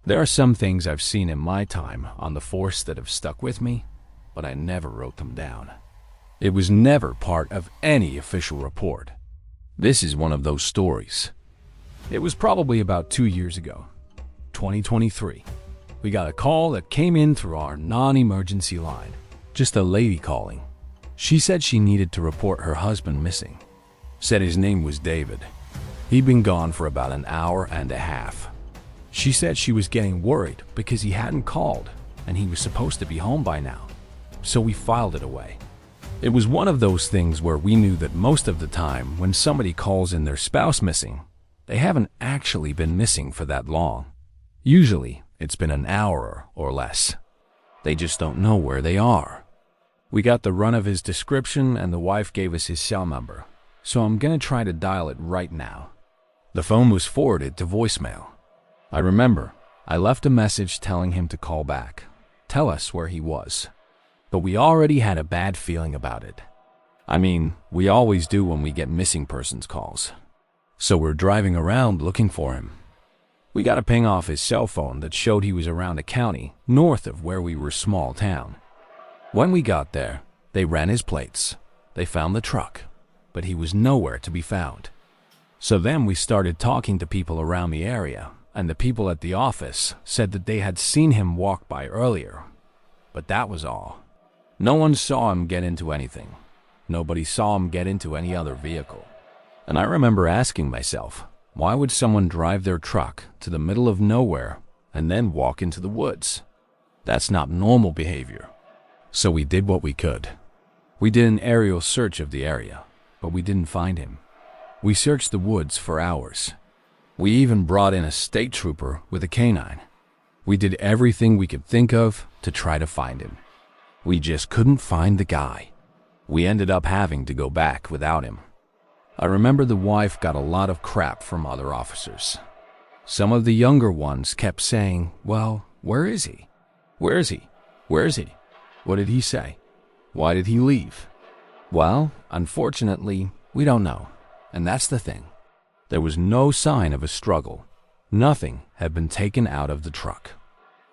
There are some things I've seen in my time on the force that have stuck with me, but I never wrote them down. It was never part of any official report. This is one of those stories. It was probably about 2 years ago, 2023. We got a call that came in through our non-emergency line. Just a lady calling. She said she needed to report her husband missing. Said his name was David. He'd been gone for about an hour and a half. She said she was getting worried because he hadn't called and he was supposed to be home by now. So we filed it away. It was one of those things where we knew that most of the time when somebody calls in their spouse missing, they haven't actually been missing for that long. Usually, it's been an hour or less. They just don't know where they are. We got the run of his description and the wife gave us his cell number, so I'm gonna try to dial it right now. The phone was forwarded to voicemail. I remember, I left a message telling him to call back, tell us where he was. But we already had a bad feeling about it. I mean, we always do when we get missing persons calls. So we're driving around looking for him. We got a ping off his cell phone that showed he was around a county north of where we were, small town. When we got there, they ran his plates. They found the truck, but he was nowhere to be found. So then we started talking to people around the area, and the people at the office said that they had seen him walk by earlier. But that was all. No one saw him get into anything. Nobody saw him get into any other vehicle. And I remember asking myself, why would someone drive their truck to the middle of nowhere and then walk into the woods? That's not normal behavior. So we did what we could. We did an aerial search of the area, but we didn't find him. We searched the woods for hours. We even brought in a state trooper with a canine. We did everything we could think of to try to find him. We just couldn't find the guy. We ended up having to go back without him. I remember the wife got a lot of crap from other officers. Some of the younger ones kept saying, well, where is he? Where is he? Where is he? What did he say? Why did he leave? Well, unfortunately, we don't know. And that's the thing. There was no sign of a struggle. Nothing had been taken out of the truck.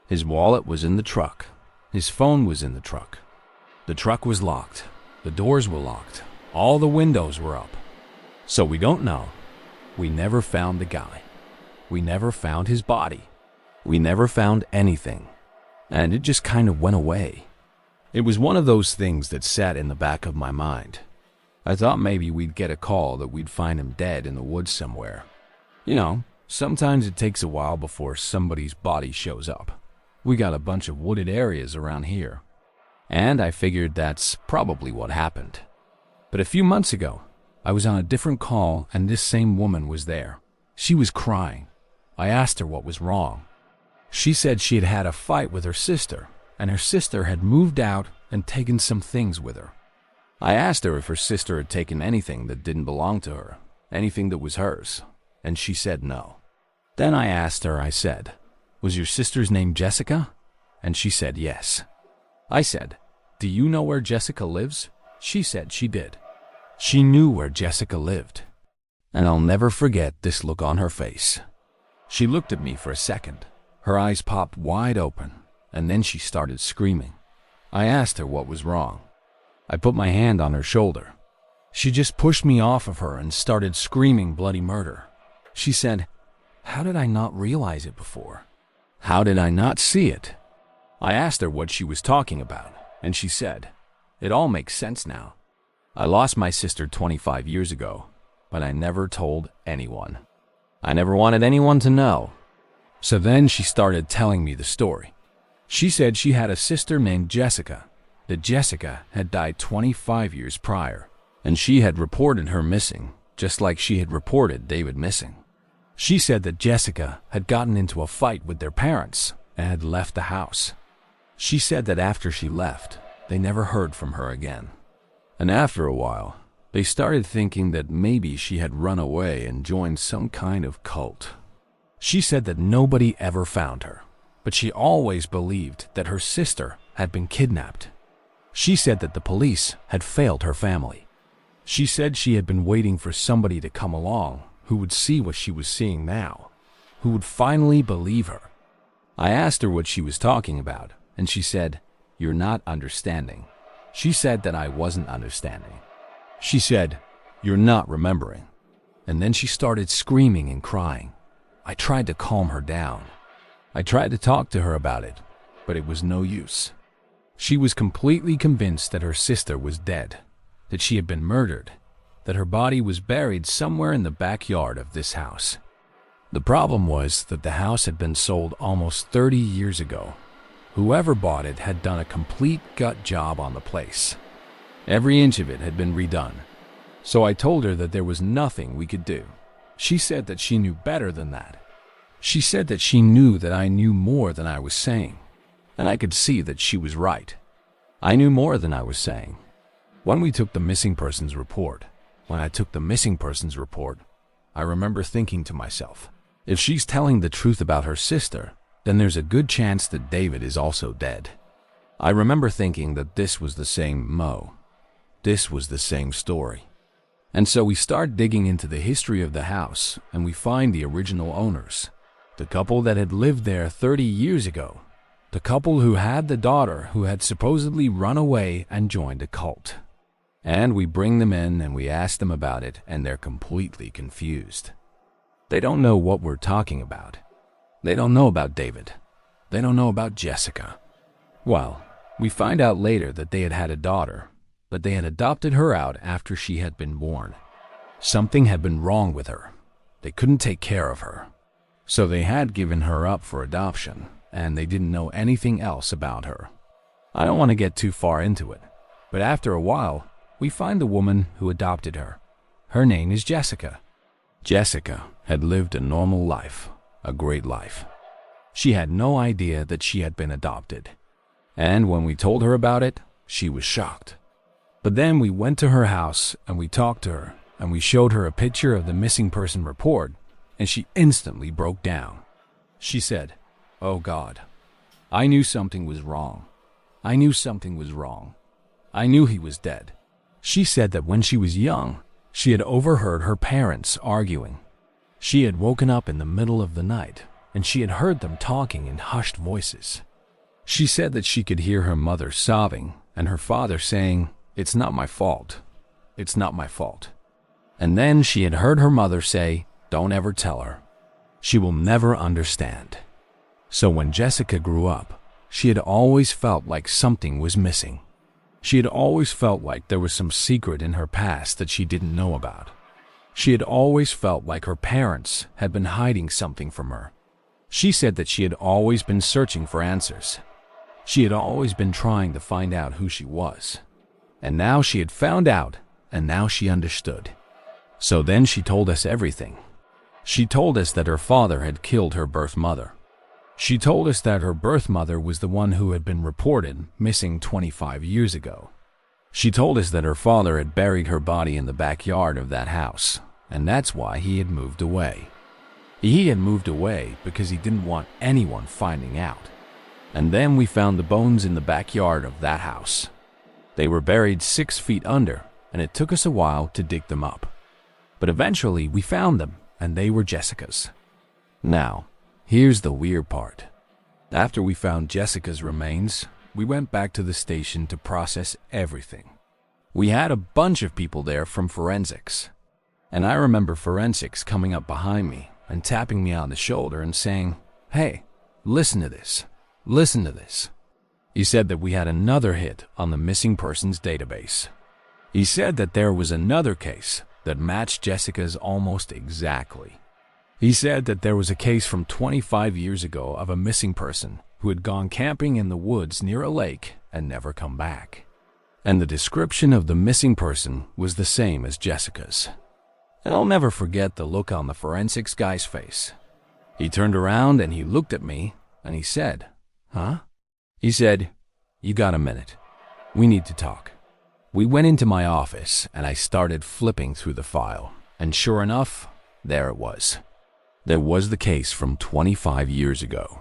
His wallet was in the truck. His phone was in the truck. The truck was locked. The doors were locked. All the windows were up. So we don't know. We never found the guy. We never found his body. We never found anything. And it just kind of went away. It was one of those things that sat in the back of my mind. I thought maybe we'd get a call that we'd find him dead in the woods somewhere. You know, sometimes it takes a while before somebody's body shows up. We got a bunch of wooded areas around here. And I figured that's probably what happened. But a few months ago, I was on a different call and this same woman was there. She was crying. I asked her what was wrong. She said she had had a fight with her sister, and her sister had moved out and taken some things with her. I asked her if her sister had taken anything that didn't belong to her, anything that was hers, and she said no. Then I asked her, I said, was your sister's name Jessica? And she said yes. I said, do you know where Jessica lives? She said she did. She knew where Jessica lived. And I'll never forget this look on her face. She looked at me for a second. Her eyes popped wide open, and then she started screaming. I asked her what was wrong. I put my hand on her shoulder. She just pushed me off of her and started screaming bloody murder. She said, how did I not realize it before? How did I not see it? I asked her what she was talking about, and she said, it all makes sense now. I lost my sister 25 years ago, but I never told anyone. I never wanted anyone to know. So then she started telling me the story. She said she had a sister named Jessica, that Jessica had died 25 years prior, and she had reported her missing, just like she had reported David missing. She said that Jessica had gotten into a fight with their parents and had left the house. She said that after she left, they never heard from her again. And after a while, they started thinking that maybe she had run away and joined some kind of cult. She said that nobody ever found her, but she always believed that her sister had been kidnapped. She said that the police had failed her family. She said she had been waiting for somebody to come along who would see what she was seeing now, who would finally believe her. I asked her what she was talking about, and she said, "You're not understanding." She said that I wasn't understanding. She said, "You're not remembering." And then she started screaming and crying. I tried to calm her down. I tried to talk to her about it, but it was no use. She was completely convinced that her sister was dead, that she had been murdered, that her body was buried somewhere in the backyard of this house. The problem was that the house had been sold almost 30 years ago. Whoever bought it had done a complete gut job on the place. Every inch of it had been redone. So I told her that there was nothing we could do. She said that she knew better than that. She said that she knew that I knew more than I was saying, and I could see that she was right. I knew more than I was saying. When I took the missing persons report, I remember thinking to myself, if she's telling the truth about her sister, then there's a good chance that David is also dead. I remember thinking that this was the same Mo. This was the same story. And so we start digging into the history of the house, and we find the original owners, the couple that had lived there 30 years ago, the couple who had the daughter who had supposedly run away and joined a cult. And we bring them in and we ask them about it, and they're completely confused. They don't know what we're talking about. They don't know about David. They don't know about Jessica. Well, we find out later that they had had a daughter, but they had adopted her out after she had been born. Something had been wrong with her. They couldn't take care of her. So they had given her up for adoption, and they didn't know anything else about her. I don't want to get too far into it, but after a while, we find the woman who adopted her. Her name is Jessica. Jessica had lived a normal life, a great life. She had no idea that she had been adopted. And when we told her about it, she was shocked. But then we went to her house and we talked to her and we showed her a picture of the missing person report, and she instantly broke down. She said, "Oh God, I knew something was wrong. I knew something was wrong. I knew he was dead." She said that when she was young, she had overheard her parents arguing. She had woken up in the middle of the night, and she had heard them talking in hushed voices. She said that she could hear her mother sobbing and her father saying, "It's not my fault. It's not my fault." And then she had heard her mother say, "Don't ever tell her. She will never understand." So when Jessica grew up, she had always felt like something was missing. She had always felt like there was some secret in her past that she didn't know about. She had always felt like her parents had been hiding something from her. She said that she had always been searching for answers. She had always been trying to find out who she was. And now she had found out, and now she understood. So then she told us everything. She told us that her father had killed her birth mother. She told us that her birth mother was the one who had been reported missing 25 years ago. She told us that her father had buried her body in the backyard of that house, and that's why he had moved away. He had moved away because he didn't want anyone finding out. And then we found the bones in the backyard of that house. They were buried 6 feet under, and it took us a while to dig them up. But eventually we found them, and they were Jessica's. Now, here's the weird part. After we found Jessica's remains, we went back to the station to process everything. We had a bunch of people there from forensics. And I remember forensics coming up behind me and tapping me on the shoulder and saying, "Hey, listen to this. Listen to this." He said that we had another hit on the missing persons database. He said that there was another case that matched Jessica's almost exactly. He said that there was a case from 25 years ago of a missing person who had gone camping in the woods near a lake and never come back. And the description of the missing person was the same as Jessica's. And I'll never forget the look on the forensics guy's face. He turned around and he looked at me and he said, "Huh?" He said, "You got a minute? We need to talk." We went into my office and I started flipping through the file, and sure enough, there it was. There was the case from 25 years ago.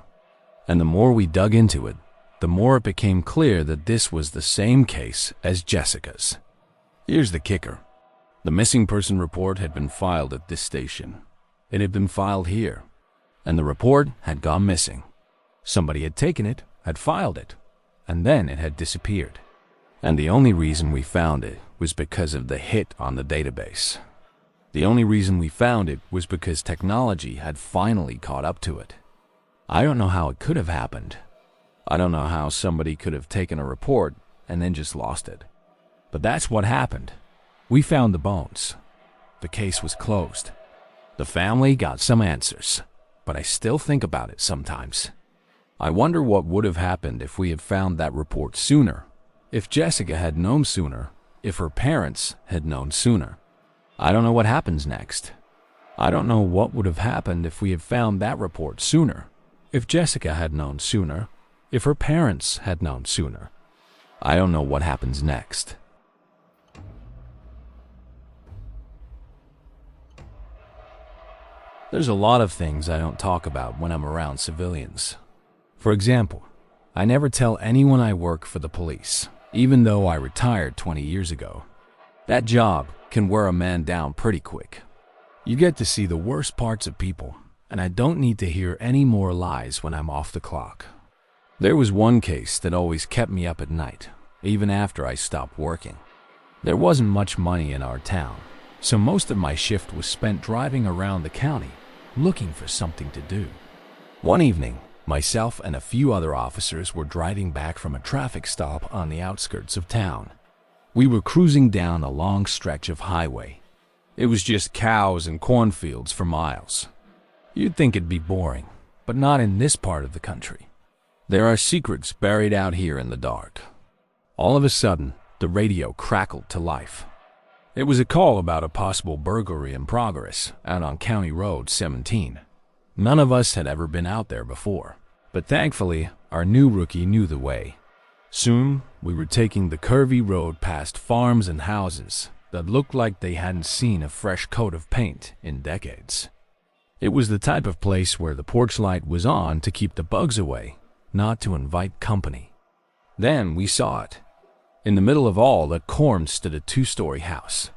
And the more we dug into it, the more it became clear that this was the same case as Jessica's. Here's the kicker. The missing person report had been filed at this station. It had been filed here, and the report had gone missing. Somebody had taken it, had filed it, and then it had disappeared. And the only reason we found it was because of the hit on the database. The only reason we found it was because technology had finally caught up to it. I don't know how it could have happened. I don't know how somebody could have taken a report and then just lost it. But that's what happened. We found the bones. The case was closed. The family got some answers, but I still think about it sometimes. I wonder what would have happened if we had found that report sooner, if Jessica had known sooner, if her parents had known sooner. I don't know what happens next. I don't know what would have happened if we had found that report sooner, if Jessica had known sooner, if her parents had known sooner. I don't know what happens next. There's a lot of things I don't talk about when I'm around civilians. For example, I never tell anyone I work for the police, even though I retired 20 years ago. That job can wear a man down pretty quick. You get to see the worst parts of people, and I don't need to hear any more lies when I'm off the clock. There was one case that always kept me up at night, even after I stopped working. There wasn't much money in our town, so most of my shift was spent driving around the county, looking for something to do. One evening, myself and a few other officers were driving back from a traffic stop on the outskirts of town. We were cruising down a long stretch of highway. It was just cows and cornfields for miles. You'd think it'd be boring, but not in this part of the country. There are secrets buried out here in the dark. All of a sudden, the radio crackled to life. It was a call about a possible burglary in progress out on County Road 17. None of us had ever been out there before, but thankfully, our new rookie knew the way. Soon, we were taking the curvy road past farms and houses that looked like they hadn't seen a fresh coat of paint in decades. It was the type of place where the porch light was on to keep the bugs away, not to invite company. Then we saw it. In the middle of all that corn stood a 2-story house.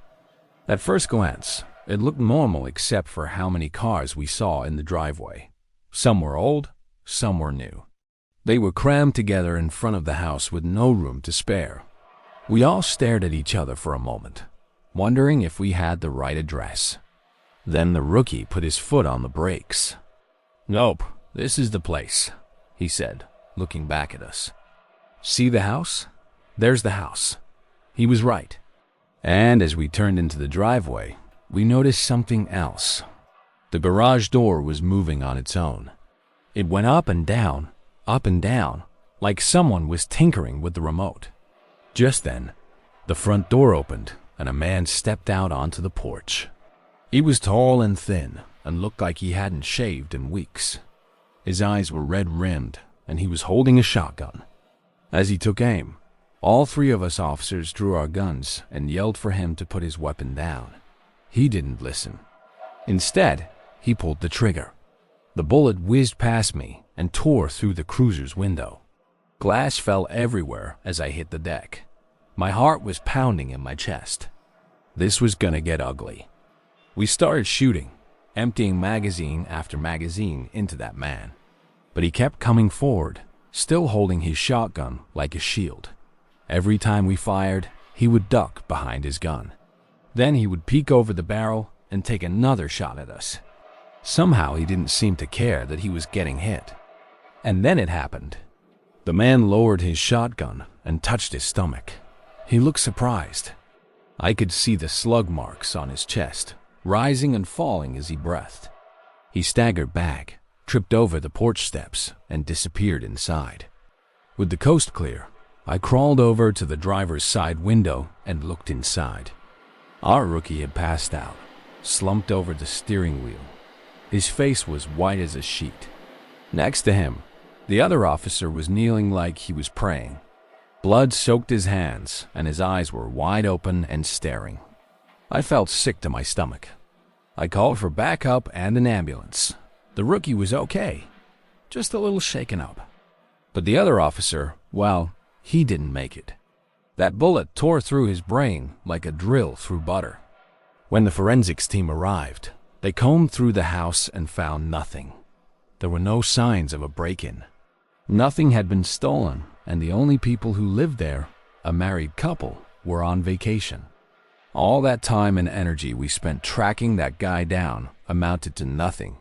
At first glance, it looked normal except for how many cars we saw in the driveway. Some were old, some were new. They were crammed together in front of the house with no room to spare. We all stared at each other for a moment, wondering if we had the right address. Then the rookie put his foot on the brakes. "Nope, this is the place," he said, looking back at us. "See the house? There's the house." He was right. And as we turned into the driveway, we noticed something else. The garage door was moving on its own. It went up and down, like someone was tinkering with the remote. Just then, the front door opened and a man stepped out onto the porch. He was tall and thin and looked like he hadn't shaved in weeks. His eyes were red-rimmed and he was holding a shotgun. As he took aim, all 3 of us officers drew our guns and yelled for him to put his weapon down. He didn't listen. Instead, he pulled the trigger. The bullet whizzed past me and tore through the cruiser's window. Glass fell everywhere as I hit the deck. My heart was pounding in my chest. This was gonna get ugly. We started shooting, emptying magazine after magazine into that man. But he kept coming forward, still holding his shotgun like a shield. Every time we fired, he would duck behind his gun. Then he would peek over the barrel and take another shot at us. Somehow he didn't seem to care that he was getting hit. And then it happened. The man lowered his shotgun and touched his stomach. He looked surprised. I could see the slug marks on his chest, rising and falling as he breathed. He staggered back, tripped over the porch steps, and disappeared inside. With the coast clear, I crawled over to the driver's side window and looked inside. Our rookie had passed out, slumped over the steering wheel. His face was white as a sheet. Next to him, the other officer was kneeling like he was praying. Blood soaked his hands, and his eyes were wide open and staring. I felt sick to my stomach. I called for backup and an ambulance. The rookie was okay, just a little shaken up. But the other officer, well, he didn't make it. That bullet tore through his brain like a drill through butter. When the forensics team arrived, they combed through the house and found nothing. There were no signs of a break-in. Nothing had been stolen, and the only people who lived there, a married couple, were on vacation. All that time and energy we spent tracking that guy down amounted to nothing.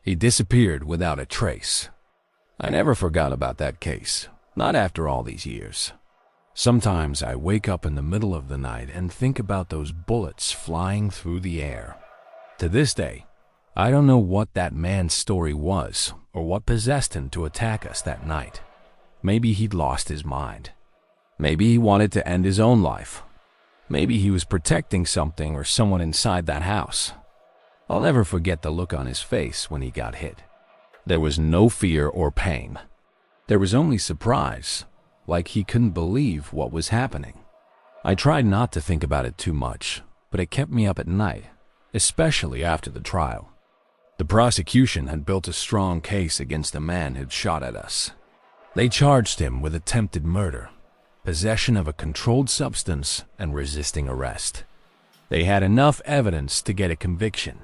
He disappeared without a trace. I never forgot about that case, not after all these years. Sometimes I wake up in the middle of the night and think about those bullets flying through the air. To this day, I don't know what that man's story was or what possessed him to attack us that night. Maybe he'd lost his mind. Maybe he wanted to end his own life. Maybe he was protecting something or someone inside that house. I'll never forget the look on his face when he got hit. There was no fear or pain. There was only surprise, like he couldn't believe what was happening. I tried not to think about it too much, but it kept me up at night, especially after the trial. The prosecution had built a strong case against the man who'd shot at us. They charged him with attempted murder, possession of a controlled substance, and resisting arrest. They had enough evidence to get a conviction.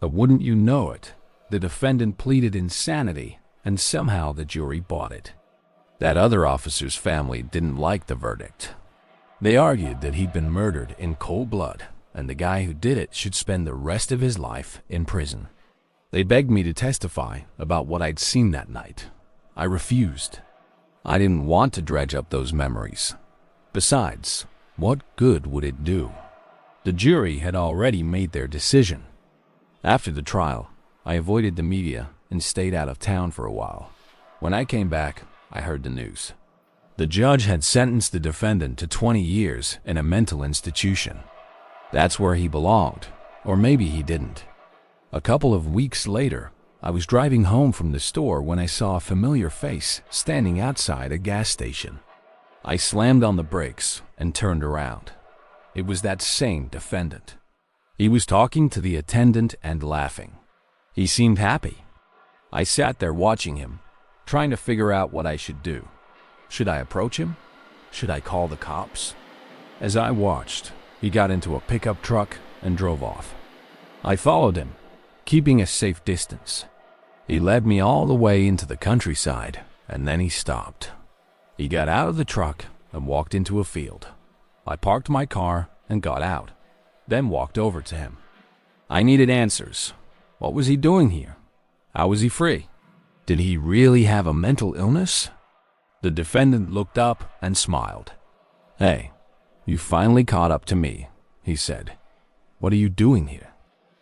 But wouldn't you know it, the defendant pleaded insanity, and somehow the jury bought it. That other officer's family didn't like the verdict. They argued that he'd been murdered in cold blood, and the guy who did it should spend the rest of his life in prison. They begged me to testify about what I'd seen that night. I refused. I didn't want to dredge up those memories. Besides, what good would it do? The jury had already made their decision. After the trial, I avoided the media and stayed out of town for a while. When I came back, I heard the news. The judge had sentenced the defendant to 20 years in a mental institution. That's where he belonged, or maybe he didn't. A couple of weeks later, I was driving home from the store when I saw a familiar face standing outside a gas station. I slammed on the brakes and turned around. It was that same defendant. He was talking to the attendant and laughing. He seemed happy. I sat there watching him, trying to figure out what I should do. Should I approach him? Should I call the cops? As I watched, he got into a pickup truck and drove off. I followed him, keeping a safe distance. He led me all the way into the countryside, and then he stopped. He got out of the truck and walked into a field. I parked my car and got out, then walked over to him. I needed answers. What was he doing here? How was he free? Did he really have a mental illness? The defendant looked up and smiled. "Hey, you finally caught up to me," he said. "What are you doing here?"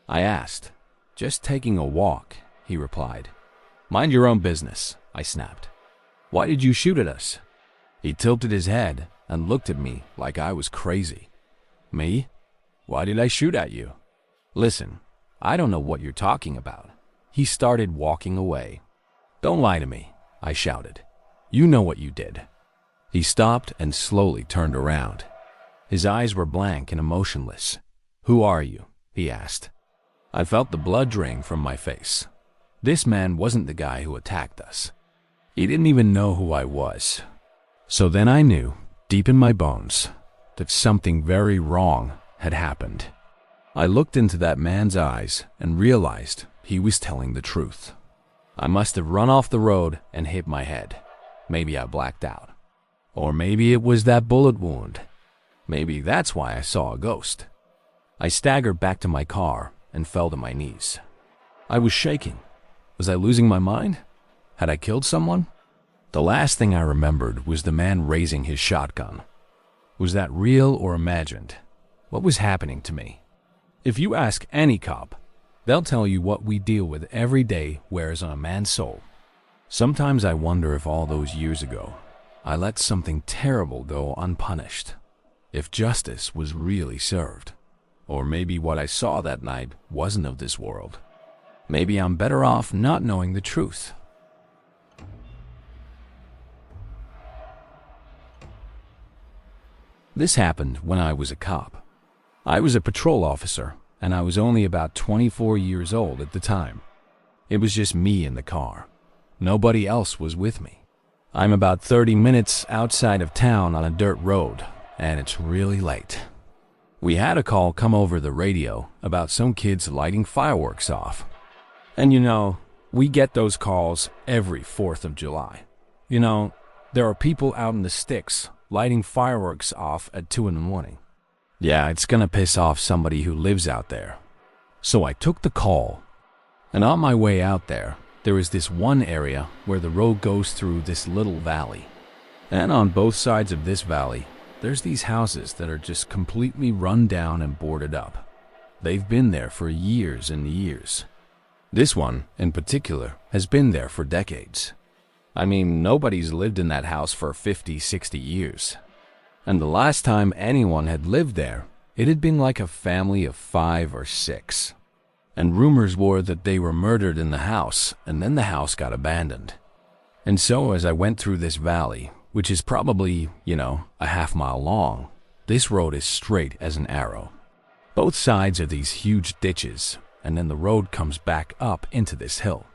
I asked. "Just taking a walk," he replied. "Mind your own business," I snapped. "Why did you shoot at us?" He tilted his head and looked at me like I was crazy. "Me? Why did I shoot at you?" "Listen, I don't know what you're talking about." He started walking away. "Don't lie to me," I shouted. "You know what you did." He stopped and slowly turned around. His eyes were blank and emotionless. "Who are you?" he asked. I felt the blood drain from my face. This man wasn't the guy who attacked us. He didn't even know who I was. So then I knew, deep in my bones, that something very wrong had happened. I looked into that man's eyes and realized he was telling the truth. I must have run off the road and hit my head. Maybe I blacked out. Or maybe it was that bullet wound. Maybe that's why I saw a ghost. I staggered back to my car and fell to my knees. I was shaking. Was I losing my mind? Had I killed someone? The last thing I remembered was the man raising his shotgun. Was that real or imagined? What was happening to me? If you ask any cop, they'll tell you what we deal with every day wears on a man's soul. Sometimes I wonder if all those years ago, I let something terrible go unpunished. If justice was really served. Or maybe what I saw that night wasn't of this world. Maybe I'm better off not knowing the truth. This happened when I was a cop. I was a patrol officer, and I was only about 24 years old at the time. It was just me in the car. Nobody else was with me. I'm about 30 minutes outside of town on a dirt road, and it's really late. We had a call come over the radio about some kids lighting fireworks off. And you know, we get those calls every 4th of July. You know, there are people out in the sticks lighting fireworks off at 2 in the morning. Yeah, it's gonna piss off somebody who lives out there. So I took the call, and on my way out there is this one area where the road goes through this little valley. And on both sides of this valley, there's these houses that are just completely run down and boarded up. They've been there for years and years. This one, in particular, has been there for decades. I mean, nobody's lived in that house for 50, 60 years. And the last time anyone had lived there, it had been like a family of 5 or 6. And rumors were that they were murdered in the house, and then the house got abandoned. And so as I went through this valley, which is probably, a half-mile long, this road is straight as an arrow. Both sides are these huge ditches, and then the road comes back up into this hill.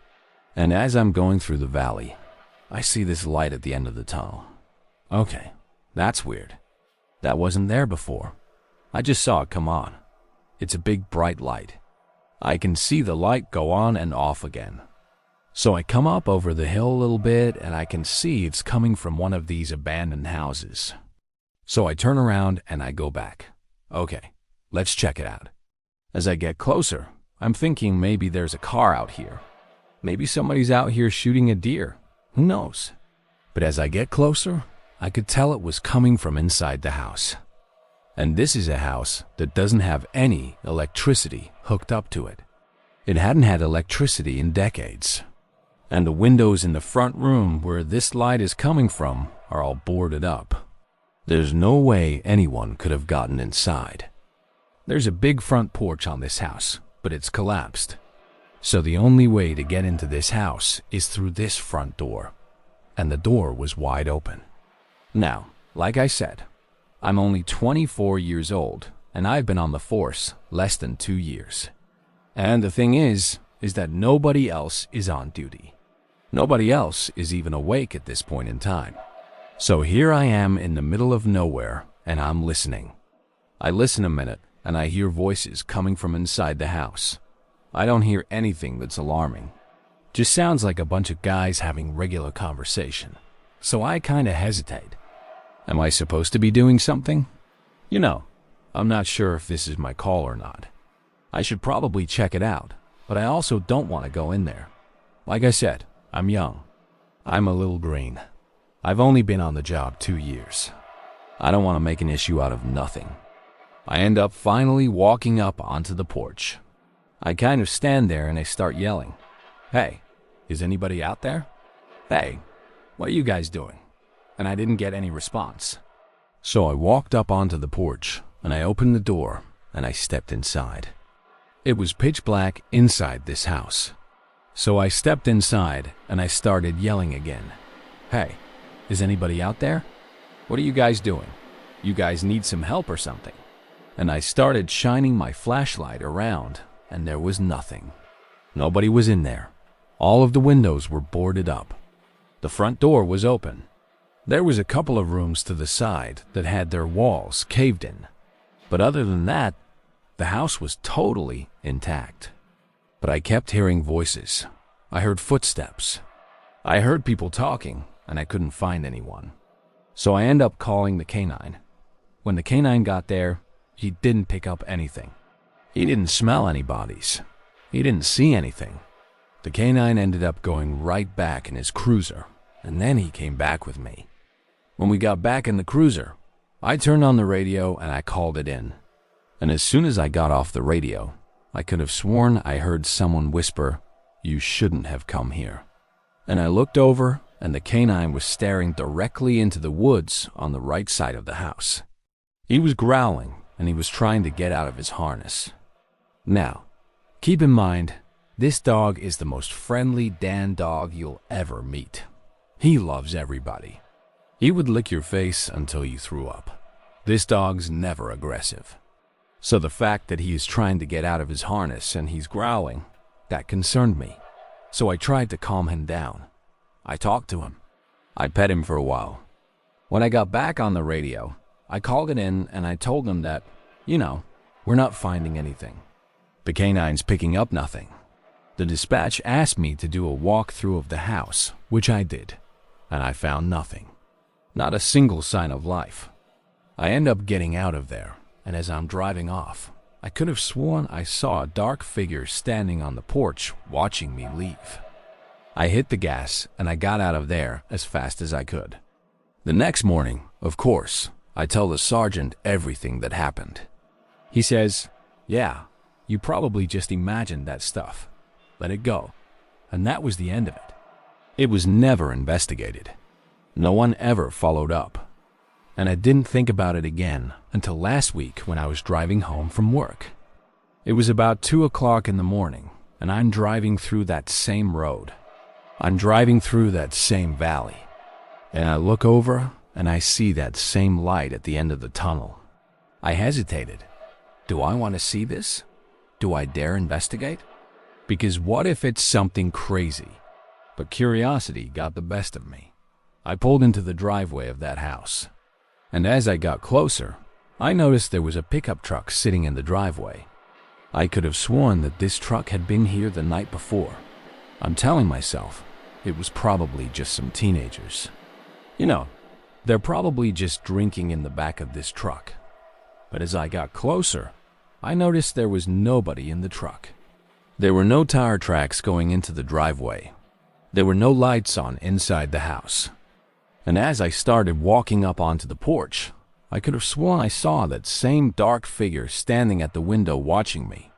And as I'm going through the valley, I see this light at the end of the tunnel. Okay, that's weird. That wasn't there before. I just saw it come on. It's a big bright light. I can see the light go on and off again. So I come up over the hill a little bit, and I can see it's coming from one of these abandoned houses. So I turn around and I go back. Okay, let's check it out. As I get closer, I'm thinking maybe there's a car out here. Maybe somebody's out here shooting a deer. Who knows? But as I get closer, I could tell it was coming from inside the house. And this is a house that doesn't have any electricity hooked up to it. It hadn't had electricity in decades. And the windows in the front room where this light is coming from are all boarded up. There's no way anyone could have gotten inside. There's a big front porch on this house, but it's collapsed. So the only way to get into this house is through this front door. And the door was wide open. Now, like I said, I'm only 24 years old, and I've been on the force less than 2 years. And the thing is that nobody else is on duty. Nobody else is even awake at this point in time. So here I am in the middle of nowhere, and I'm listening. I listen a minute, and I hear voices coming from inside the house. I don't hear anything that's alarming. Just sounds like a bunch of guys having regular conversation. So I kind of hesitate. Am I supposed to be doing something? I'm not sure if this is my call or not. I should probably check it out, but I also don't want to go in there. Like I said, I'm young. I'm a little green. I've only been on the job 2 years. I don't want to make an issue out of nothing. I end up finally walking up onto the porch. I kind of stand there and I start yelling. Hey, is anybody out there? Hey, what are you guys doing? And I didn't get any response. So I walked up onto the porch, and I opened the door, and I stepped inside. It was pitch black inside this house. So I stepped inside, and I started yelling again. Hey, is anybody out there? What are you guys doing? You guys need some help or something? And I started shining my flashlight around, and there was nothing. Nobody was in there. All of the windows were boarded up. The front door was open. There was a couple of rooms to the side that had their walls caved in. But other than that, the house was totally intact. But I kept hearing voices. I heard footsteps. I heard people talking, and I couldn't find anyone. So I ended up calling the canine. When the canine got there, he didn't pick up anything. He didn't smell any bodies. He didn't see anything. The canine ended up going right back in his cruiser, and then he came back with me. When we got back in the cruiser, I turned on the radio and I called it in. And as soon as I got off the radio, I could have sworn I heard someone whisper, "You shouldn't have come here." And I looked over, and the canine was staring directly into the woods on the right side of the house. He was growling, and he was trying to get out of his harness. Now, keep in mind, this dog is the most friendly Dan dog you'll ever meet. He loves everybody. He would lick your face until you threw up. This dog's never aggressive. So the fact that he is trying to get out of his harness and he's growling, that concerned me. So I tried to calm him down. I talked to him. I pet him for a while. When I got back on the radio, I called it in and I told them that, we're not finding anything. The canine's picking up nothing. The dispatch asked me to do a walkthrough of the house, which I did. and I found nothing. Not a single sign of life. I end up getting out of there, and as I'm driving off, I could have sworn I saw a dark figure standing on the porch watching me leave. I hit the gas and I got out of there as fast as I could. The next morning, of course, I tell the sergeant everything that happened. He says, "Yeah, you probably just imagined that stuff. Let it go." And that was the end of it. It was never investigated. No one ever followed up. And I didn't think about it again until last week when I was driving home from work. It was about 2 o'clock in the morning, and I'm driving through that same road. I'm driving through that same valley. And I look over and I see that same light at the end of the tunnel. I hesitated. Do I want to see this? Do I dare investigate? Because what if it's something crazy? But curiosity got the best of me. I pulled into the driveway of that house. And as I got closer, I noticed there was a pickup truck sitting in the driveway. I could have sworn that this truck had been here the night before. I'm telling myself it was probably just some teenagers. You know, they're probably just drinking in the back of this truck. But as I got closer, I noticed there was nobody in the truck. There were no tire tracks going into the driveway. There were no lights on inside the house. And as I started walking up onto the porch, I could have sworn I saw that same dark figure standing at the window watching me.